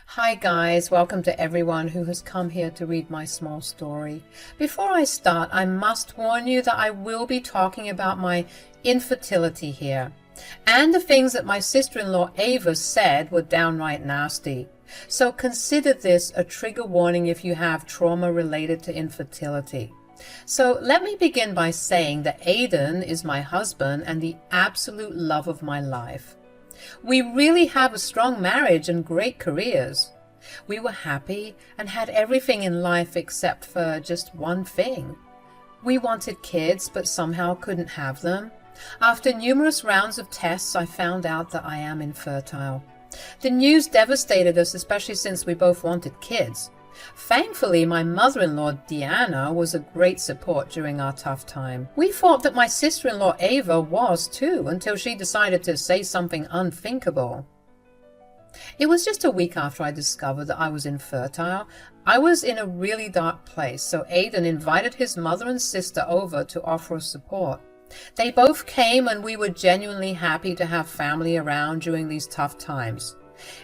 Hi guys, welcome to everyone who has come here to read my small story. Before I start, I must warn you that I will be talking about my infertility here, and the things that my sister-in-law Ava said were downright nasty. So consider this a trigger warning if you have trauma related to infertility. So let me begin by saying that Aidan is my husband and the absolute love of my life. We really have a strong marriage and great careers. We were happy and had everything in life except for just one thing. We wanted kids but somehow couldn't have them. After numerous rounds of tests, I found out that I am infertile. The news devastated us, especially since we both wanted kids. Thankfully, my mother-in-law Deanna was a great support during our tough time. We thought that my sister-in-law Ava was too, until she decided to say something unthinkable. It was just a week after I discovered that I was infertile. I was in a really dark place, so Aidan invited his mother and sister over to offer us support. They both came and we were genuinely happy to have family around during these tough times.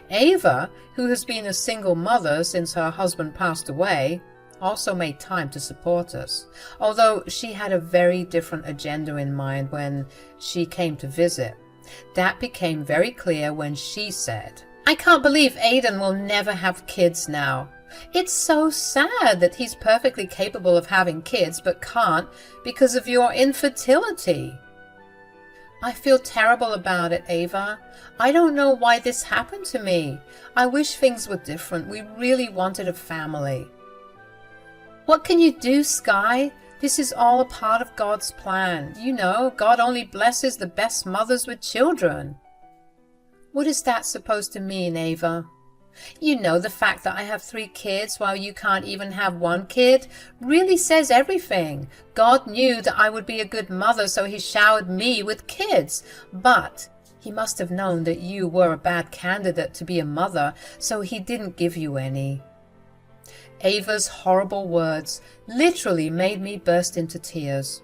Ava, who has been a single mother since her husband passed away, also made time to support us, although she had a very different agenda in mind when she came to visit. That became very clear when she said, "I can't believe Aidan will never have kids now. It's so sad that he's perfectly capable of having kids but can't because of your infertility." I feel terrible about it, Ava. I don't know why this happened to me. I wish things were different. We really wanted a family. What can you do, Sky? This is all a part of God's plan. You know, God only blesses the best mothers with children. What is that supposed to mean, Ava? You know, the fact that I have 3 kids while you can't even have 1 kid really says everything. God knew that I would be a good mother, so he showered me with kids. But he must have known that you were a bad candidate to be a mother, so he didn't give you any. Ava's horrible words literally made me burst into tears.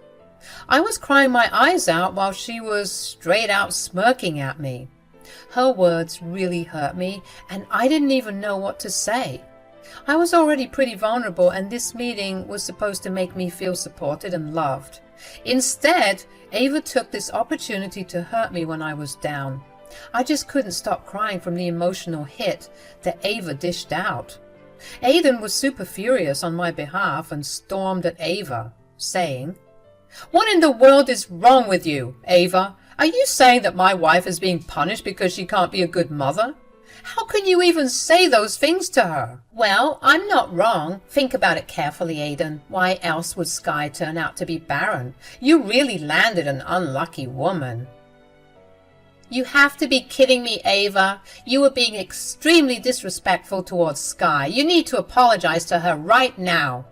I was crying my eyes out while she was straight out smirking at me. Her words really hurt me, and I didn't even know what to say. I was already pretty vulnerable, and this meeting was supposed to make me feel supported and loved. Instead, Ava took this opportunity to hurt me when I was down. I just couldn't stop crying from the emotional hit that Ava dished out. Aidan was super furious on my behalf and stormed at Ava, saying, "What in the world is wrong with you, Ava? Are you saying that my wife is being punished because she can't be a good mother? How can you even say those things to her?" "Well, I'm not wrong. Think about it carefully, Aidan. Why else would Sky turn out to be barren? You really landed an unlucky woman." "You have to be kidding me, Ava. You were being extremely disrespectful towards Sky. You need to apologize to her right now."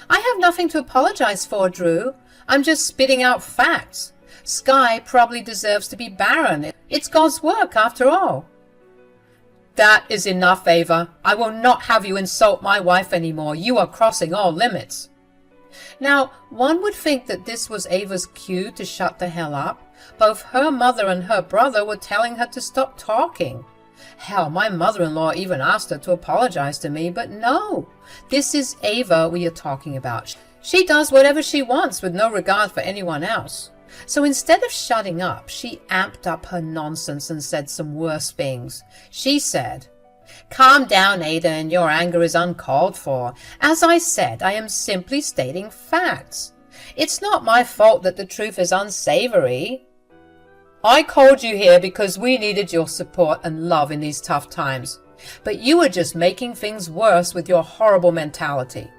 "I have nothing to apologize for, Drew. I'm just spitting out facts. Sky probably deserves to be barren. It's God's work, after all." "That is enough, Ava. I will not have you insult my wife anymore. You are crossing all limits." Now, one would think that this was Ava's cue to shut the hell up. Both her mother and her brother were telling her to stop talking. Hell, my mother-in-law even asked her to apologize to me, but no. This is Ava we are talking about. She does whatever she wants with no regard for anyone else. So instead of shutting up, she amped up her nonsense and said some worse things. She said, "Calm down, Aidan. Your anger is uncalled for. As I said, I am simply stating facts. It's not my fault that the truth is unsavory. I called you here because we needed your support and love in these tough times. But you were just making things worse with your horrible mentality."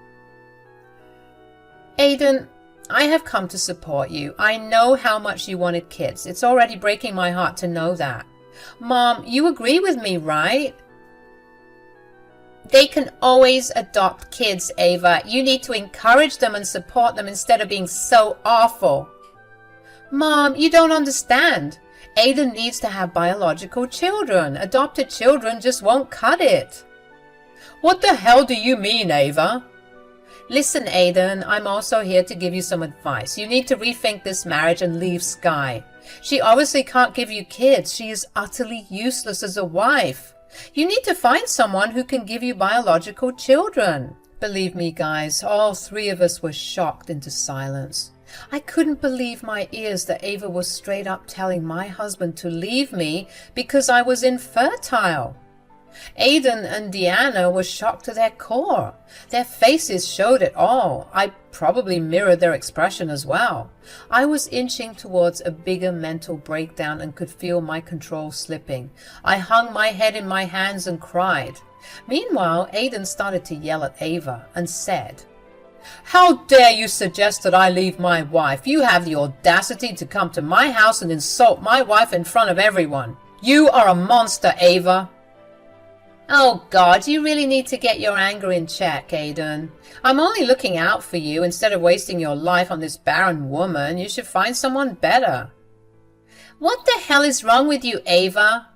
"Aidan, I have come to support you. I know how much you wanted kids. It's already breaking my heart to know that. Mom, you agree with me, right?" "They can always adopt kids, Ava. You need to encourage them and support them instead of being so awful." "Mom, you don't understand. Aidan needs to have biological children. Adopted children just won't cut it." "What the hell do you mean, Ava?" "Listen, Aidan, I'm also here to give you some advice. You need to rethink this marriage and leave Sky. She obviously can't give you kids. She is utterly useless as a wife. You need to find someone who can give you biological children. Believe me, guys, all three of us were shocked into silence. I couldn't believe my ears that Ava was straight up telling my husband to leave me because I was infertile. Aidan and Deanna were shocked to their core. Their faces showed it all. I probably mirrored their expression as well. I was inching towards a bigger mental breakdown and could feel my control slipping. I hung my head in my hands and cried. Meanwhile, Aidan started to yell at Ava and said, "How dare you suggest that I leave my wife? You have the audacity to come to my house and insult my wife in front of everyone. You are a monster, Ava." "Oh God, you really need to get your anger in check, Aidan. I'm only looking out for you. Instead of wasting your life on this barren woman, you should find someone better." "What the hell is wrong with you, Ava?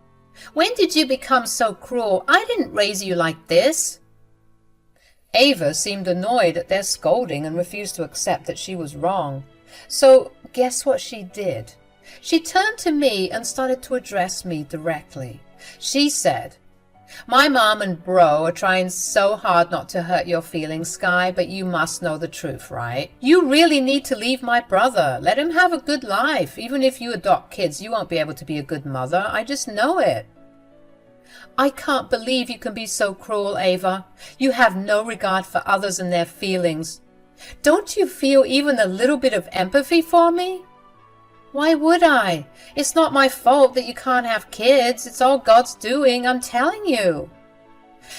When did you become so cruel? I didn't raise you like this." Ava seemed annoyed at their scolding and refused to accept that she was wrong. So guess what she did? She turned to me and started to address me directly. She said, "My mom and bro are trying so hard not to hurt your feelings, Sky, but you must know the truth, right? You really need to leave my brother. Let him have a good life. Even if you adopt kids, you won't be able to be a good mother. I just know it." "I can't believe you can be so cruel, Ava. You have no regard for others and their feelings. Don't you feel even a little bit of empathy for me?" "Why would I? It's not my fault that you can't have kids. It's all God's doing, I'm telling you."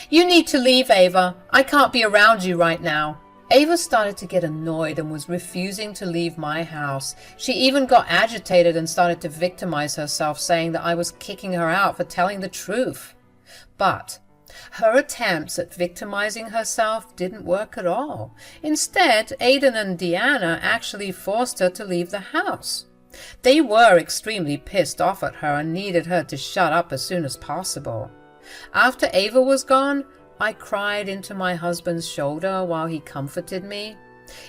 "You need to leave, Ava. I can't be around you right now." Ava started to get annoyed and was refusing to leave my house. She even got agitated and started to victimize herself, saying that I was kicking her out for telling the truth. But her attempts at victimizing herself didn't work at all. Instead, Aidan and Deanna actually forced her to leave the house. They were extremely pissed off at her and needed her to shut up as soon as possible. After Ava was gone, I cried into my husband's shoulder while he comforted me.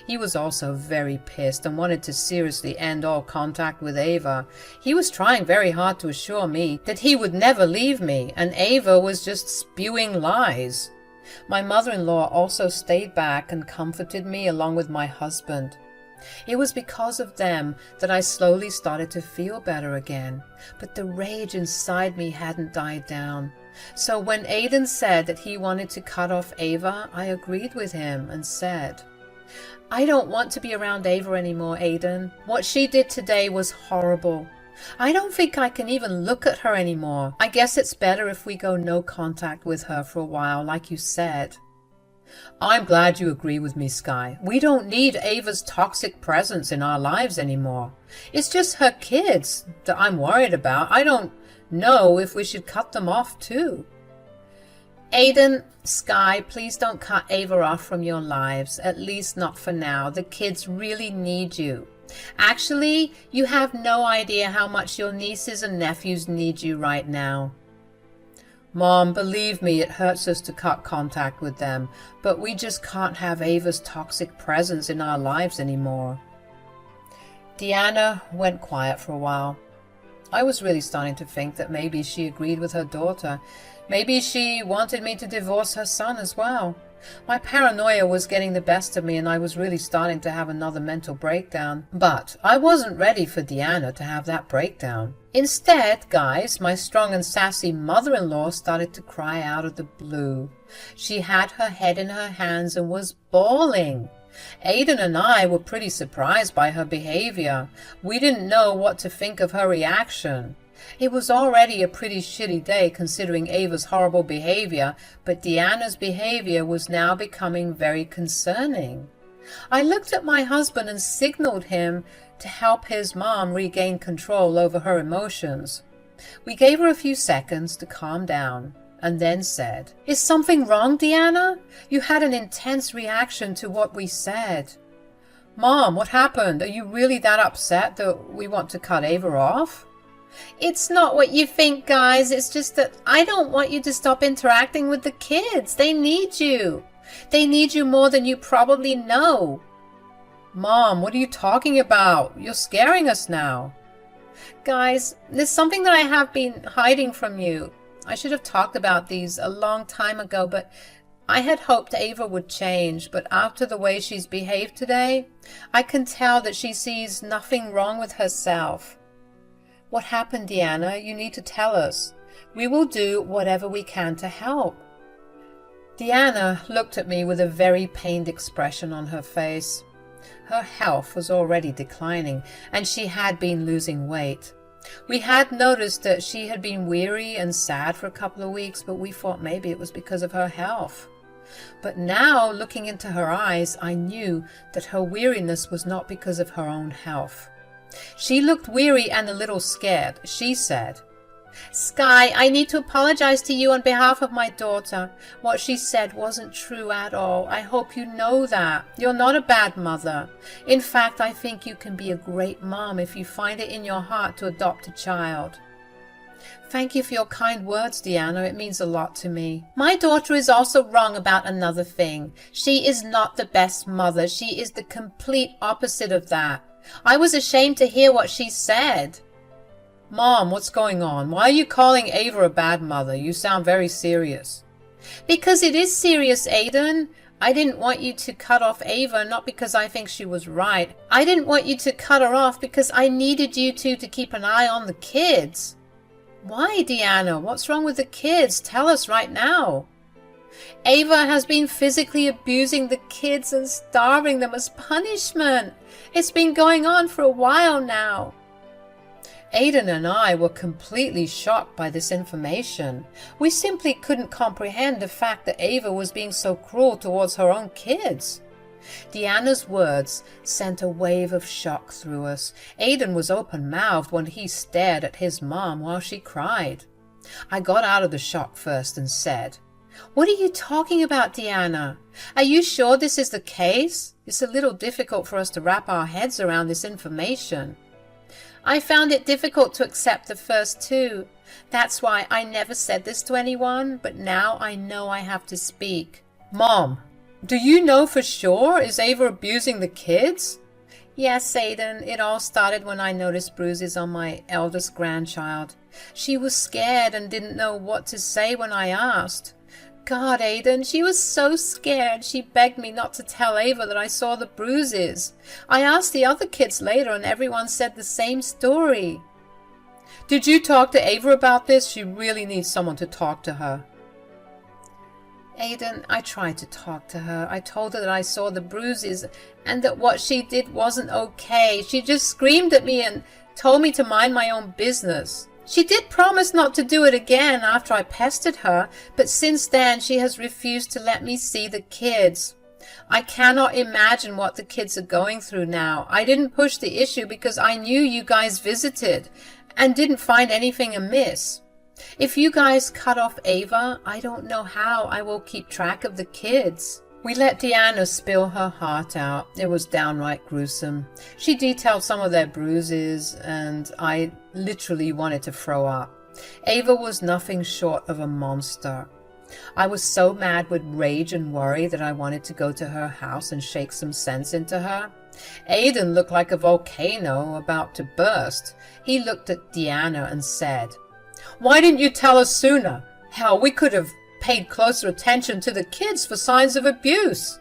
He was also very pissed and wanted to seriously end all contact with Ava. He was trying very hard to assure me that he would never leave me, and Ava was just spewing lies. My mother-in-law also stayed back and comforted me along with my husband. It was because of them that I slowly started to feel better again, but the rage inside me hadn't died down. So when Aidan said that he wanted to cut off Ava, I agreed with him and said, "I don't want to be around Ava anymore, Aidan. What she did today was horrible. I don't think I can even look at her anymore. I guess it's better if we go no contact with her for a while, like you said." "I'm glad you agree with me, Sky. We don't need Ava's toxic presence in our lives anymore. It's just her kids that I'm worried about. I don't know if we should cut them off too." "Aidan, Sky, please don't cut Ava off from your lives, at least not for now. The kids really need you. Actually, you have no idea how much your nieces and nephews need you right now." "Mom, believe me, it hurts us to cut contact with them, but we just can't have Ava's toxic presence in our lives anymore." Deanna went quiet for a while. I was really starting to think that maybe she agreed with her daughter. Maybe she wanted me to divorce her son as well. My paranoia was getting the best of me and I was really starting to have another mental breakdown. But I wasn't ready for Deanna to have that breakdown. Instead, guys, my strong and sassy mother-in-law started to cry out of the blue. She had her head in her hands and was bawling. Aidan and I were pretty surprised by her behavior. We didn't know what to think of her reaction. It was already a pretty shitty day considering Ava's horrible behavior, but Deanna's behavior was now becoming very concerning. I looked at my husband and signaled him to help his mom regain control over her emotions. We gave her a few seconds to calm down and then said, "Is something wrong, Deanna? You had an intense reaction to what we said." "Mom, what happened? Are you really that upset that we want to cut Ava off?" "It's not what you think, guys. It's just that I don't want you to stop interacting with the kids. They need you. They need you more than you probably know." "Mom, what are you talking about? You're scaring us now." "Guys, there's something that I have been hiding from you. I should have talked about these a long time ago, but I had hoped Ava would change. But after the way she's behaved today, I can tell that she sees nothing wrong with herself. What happened, Deanna? You need to tell us. We will do whatever we can to help. Deanna looked at me with a very pained expression on her face. Her health was already declining, and she had been losing weight. We had noticed that she had been weary and sad for a couple of weeks, but we thought maybe it was because of her health. But now, looking into her eyes, I knew that her weariness was not because of her own health. She looked weary and a little scared. She said, "Sky, I need to apologize to you on behalf of my daughter. What she said wasn't true at all. I hope you know that. You're not a bad mother. In fact, I think you can be a great mom if you find it in your heart to adopt a child." Thank you for your kind words, Deanna. It means a lot to me. My daughter is also wrong about another thing. She is not the best mother. She is the complete opposite of that. I was ashamed to hear what she said. Mom, what's going on? Why are you calling Ava a bad mother? You sound very serious. Because it is serious, Aiden. I didn't want you to cut off Ava, not because I think she was right. I didn't want you to cut her off because I needed you two to keep an eye on the kids. Why, Deanna? What's wrong with the kids? Tell us right now. Ava has been physically abusing the kids and starving them as punishment. It's been going on for a while now. Aiden and I were completely shocked by this information. We simply couldn't comprehend the fact that Ava was being so cruel towards her own kids. Deanna's words sent a wave of shock through us. Aiden was open-mouthed when he stared at his mom while she cried. I got out of the shock first and said, "What are you talking about, Deanna? Are you sure this is the case? It's a little difficult for us to wrap our heads around this information." I found it difficult to accept the first two. That's why I never said this to anyone, but now I know I have to speak. Mom, do you know for sure? Is Ava abusing the kids? Yes, Aiden. It all started when I noticed bruises on my eldest grandchild. She was scared and didn't know what to say when I asked. God, Aiden, she was so scared. She begged me not to tell Ava that I saw the bruises. I asked the other kids later and everyone said the same story. Did you talk to Ava about this? She really needs someone to talk to her. Aiden, I tried to talk to her. I told her that I saw the bruises and that what she did wasn't okay. She just screamed at me and told me to mind my own business. She did promise not to do it again after I pestered her, but since then she has refused to let me see the kids. I cannot imagine what the kids are going through now. I didn't push the issue because I knew you guys visited and didn't find anything amiss. If you guys cut off Ava, I don't know how I will keep track of the kids. We let Deanna spill her heart out. It was downright gruesome. She detailed some of their bruises, and I literally wanted to throw up. Ava was nothing short of a monster. I was so mad with rage and worry that I wanted to go to her house and shake some sense into her. Aiden looked like a volcano about to burst. He looked at Deanna and said, "Why didn't you tell us sooner? Hell, we could have paid closer attention to the kids for signs of abuse."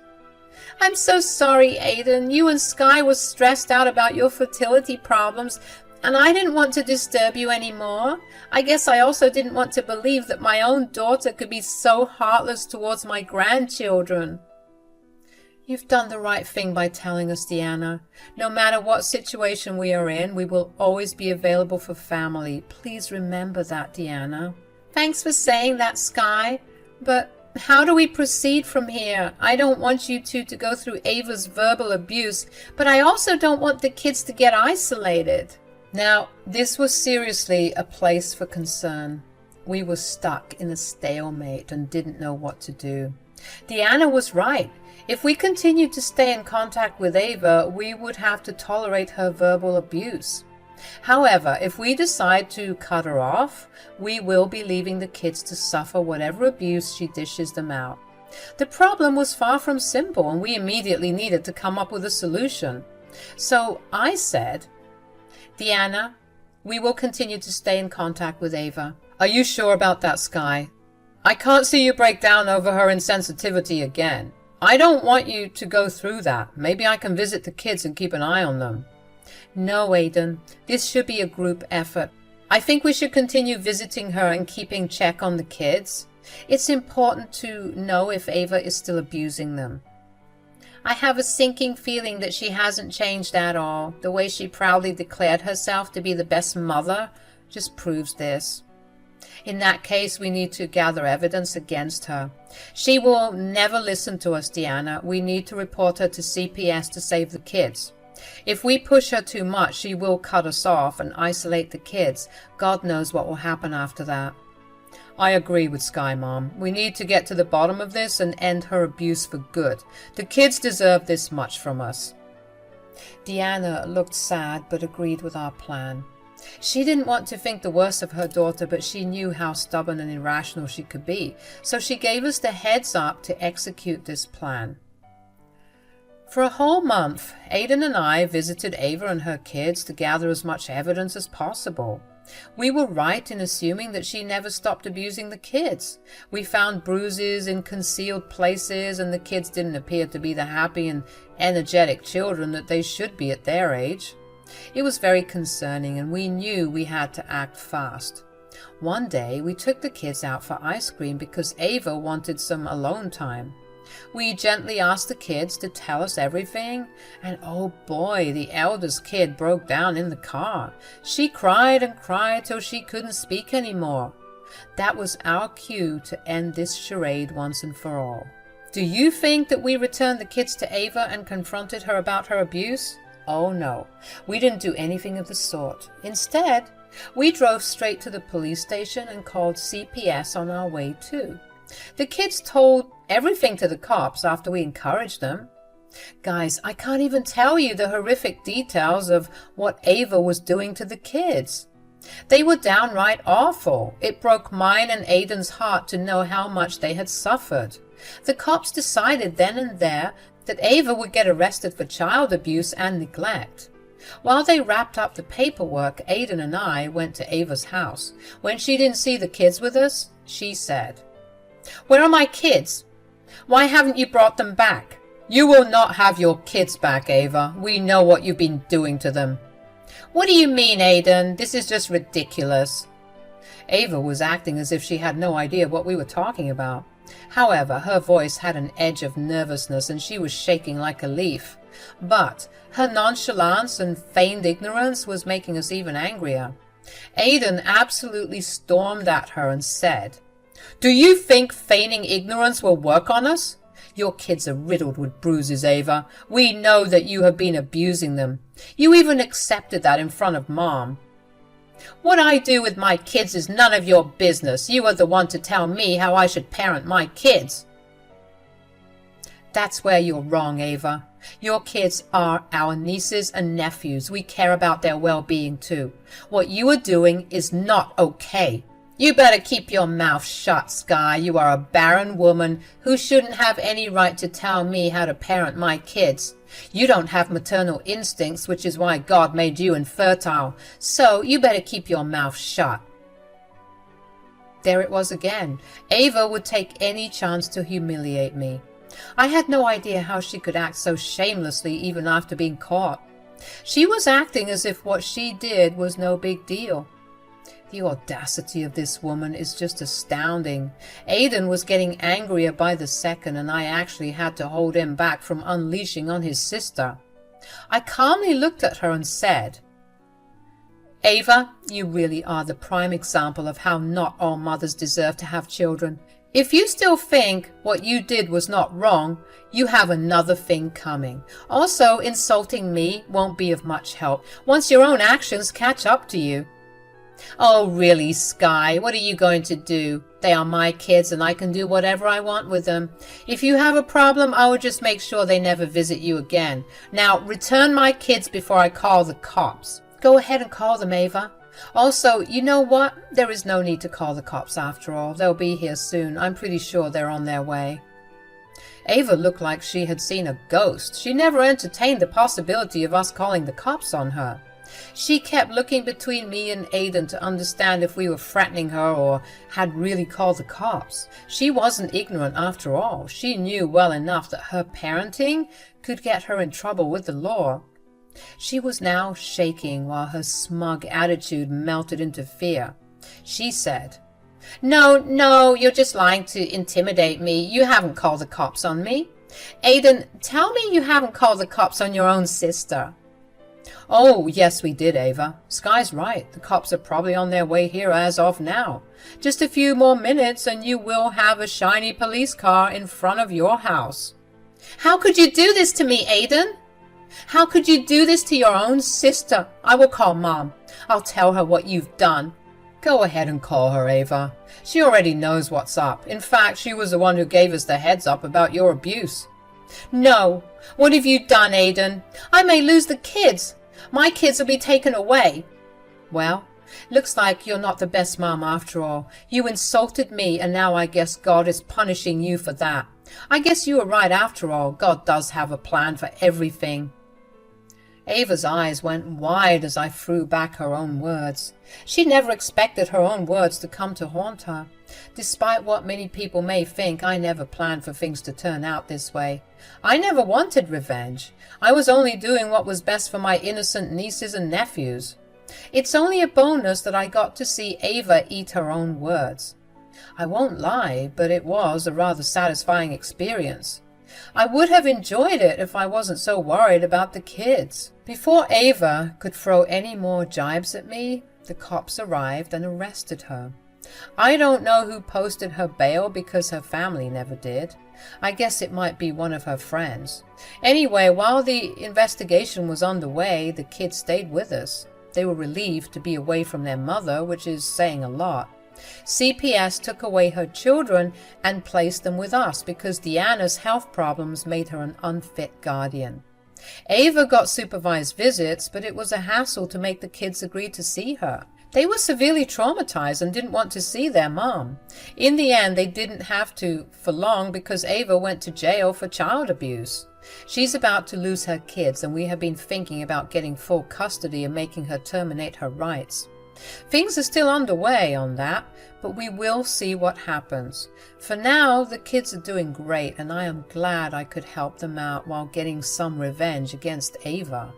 I'm so sorry, Aiden. You and Sky were stressed out about your fertility problems, and I didn't want to disturb you anymore. I guess I also didn't want to believe that my own daughter could be so heartless towards my grandchildren. You've done the right thing by telling us, Deanna. No matter what situation we are in, we will always be available for family. Please remember that, Deanna. Thanks for saying that, Sky. But how do we proceed from here? I don't want you two to go through Ava's verbal abuse, but I also don't want the kids to get isolated. Now, this was seriously a place for concern. We were stuck in a stalemate and didn't know what to do. Deanna was right. If we continued to stay in contact with Ava, we would have to tolerate her verbal abuse. However, if we decide to cut her off, we will be leaving the kids to suffer whatever abuse she dishes them out. The problem was far from simple, and we immediately needed to come up with a solution. So I said, Deanna, we will continue to stay in contact with Ava. Are you sure about that, Sky? I can't see you break down over her insensitivity again. I don't want you to go through that. Maybe I can visit the kids and keep an eye on them. No, Aiden. This should be a group effort. I think we should continue visiting her and keeping check on the kids. It's important to know if Ava is still abusing them. I have a sinking feeling that she hasn't changed at all. The way she proudly declared herself to be the best mother just proves this. In that case, we need to gather evidence against her. She will never listen to us, Deanna. We need to report her to CPS to save the kids. If we push her too much, she will cut us off and isolate the kids. God knows what will happen after that. I agree with Sky, Mom. We need to get to the bottom of this and end her abuse for good. The kids deserve this much from us. Deanna looked sad but agreed with our plan. She didn't want to think the worst of her daughter, but she knew how stubborn and irrational she could be, so she gave us the heads up to execute this plan. For a whole month, Aiden and I visited Ava and her kids to gather as much evidence as possible. We were right in assuming that she never stopped abusing the kids. We found bruises in concealed places, and the kids didn't appear to be the happy and energetic children that they should be at their age. It was very concerning, and we knew we had to act fast. One day, we took the kids out for ice cream because Ava wanted some alone time. We gently asked the kids to tell us everything, and oh boy, the eldest kid broke down in the car. She cried and cried till she couldn't speak anymore. That was our cue to end this charade once and for all. Do you think that we returned the kids to Ava and confronted her about her abuse? Oh no, we didn't do anything of the sort. Instead, we drove straight to the police station and called CPS on our way too. The kids told everything to the cops after we encouraged them. Guys, I can't even tell you the horrific details of what Ava was doing to the kids. They were downright awful. It broke mine and Aiden's heart to know how much they had suffered. The cops decided then and there that Ava would get arrested for child abuse and neglect. While they wrapped up the paperwork, Aiden and I went to Ava's house. When she didn't see the kids with us, she said, "Where are my kids? Why haven't you brought them back?" "You will not have your kids back, Ava. We know what you've been doing to them." "What do you mean, Aiden? This is just ridiculous." Ava was acting as if she had no idea what we were talking about. However, her voice had an edge of nervousness and she was shaking like a leaf. But her nonchalance and feigned ignorance was making us even angrier. Aiden absolutely stormed at her and said, "Do you think feigning ignorance will work on us? Your kids are riddled with bruises, Ava. We know that you have been abusing them. You even accepted that in front of Mom. What I do with my kids is none of your business. You are the one to tell me how I should parent my kids." "That's where you're wrong, Ava. Your kids are our nieces and nephews. We care about their well-being too. What you are doing is not okay. You better keep your mouth shut, Sky. You are a barren woman who shouldn't have any right to tell me how to parent my kids. You don't have maternal instincts, which is why God made you infertile. So you better keep your mouth shut." There it was again. Ava would take any chance to humiliate me. I had no idea how she could act so shamelessly even after being caught. She was acting as if what she did was no big deal. The audacity of this woman is just astounding. Aiden was getting angrier by the second, and I actually had to hold him back from unleashing on his sister. I calmly looked at her and said, "Ava, you really are the prime example of how not all mothers deserve to have children. If you still think what you did was not wrong, you have another thing coming. Also, insulting me won't be of much help once your own actions catch up to you." "Oh, really, Sky? What are you going to do? They are my kids and I can do whatever I want with them. If you have a problem, I will just make sure they never visit you again. Now, return my kids before I call the cops." "Go ahead and call them, Ava. Also, you know what? There is no need to call the cops after all. They'll be here soon. I'm pretty sure they're on their way." Ava looked like she had seen a ghost. She never entertained the possibility of us calling the cops on her. She kept looking between me and Aidan to understand if we were threatening her or had really called the cops. She wasn't ignorant after all. She knew well enough that her parenting could get her in trouble with the law. She was now shaking while her smug attitude melted into fear. She said, No, you're just lying to intimidate me. You haven't called the cops on me. Aidan, tell me you haven't called the cops on your own sister. Oh, yes, we did, Ava. Sky's right. The cops are probably on their way here as of now. Just a few more minutes and you will have a shiny police car in front of your house. How could you do this to me, Aidan? How could you do this to your own sister? I will call Mom. I'll tell her what you've done. Go ahead and call her, Ava. She already knows what's up. In fact, she was the one who gave us the heads up about your abuse. No. What have you done, Aidan? I may lose the kids. My kids will be taken away. Well, looks like you're not the best mom after all. You insulted me, and now I guess God is punishing you for that. I guess you were right after all. God does have a plan for everything. Ava's eyes went wide as I threw back her own words. She never expected her own words to come to haunt her. Despite what many people may think, I never planned for things to turn out this way. I never wanted revenge. I was only doing what was best for my innocent nieces and nephews. It's only a bonus that I got to see Ava eat her own words. I won't lie, but it was a rather satisfying experience. I would have enjoyed it if I wasn't so worried about the kids. Before Ava could throw any more jibes at me, the cops arrived and arrested her. I don't know who posted her bail because her family never did. I guess it might be one of her friends. Anyway, while the investigation was underway, the kids stayed with us. They were relieved to be away from their mother, which is saying a lot. CPS took away her children and placed them with us because Deanna's health problems made her an unfit guardian. Ava got supervised visits, but it was a hassle to make the kids agree to see her. They were severely traumatized and didn't want to see their mom. In the end, they didn't have to for long because Ava went to jail for child abuse. She's about to lose her kids, and we have been thinking about getting full custody and making her terminate her rights. Things are still underway on that, but we will see what happens. For now, the kids are doing great, and I am glad I could help them out while getting some revenge against Ava.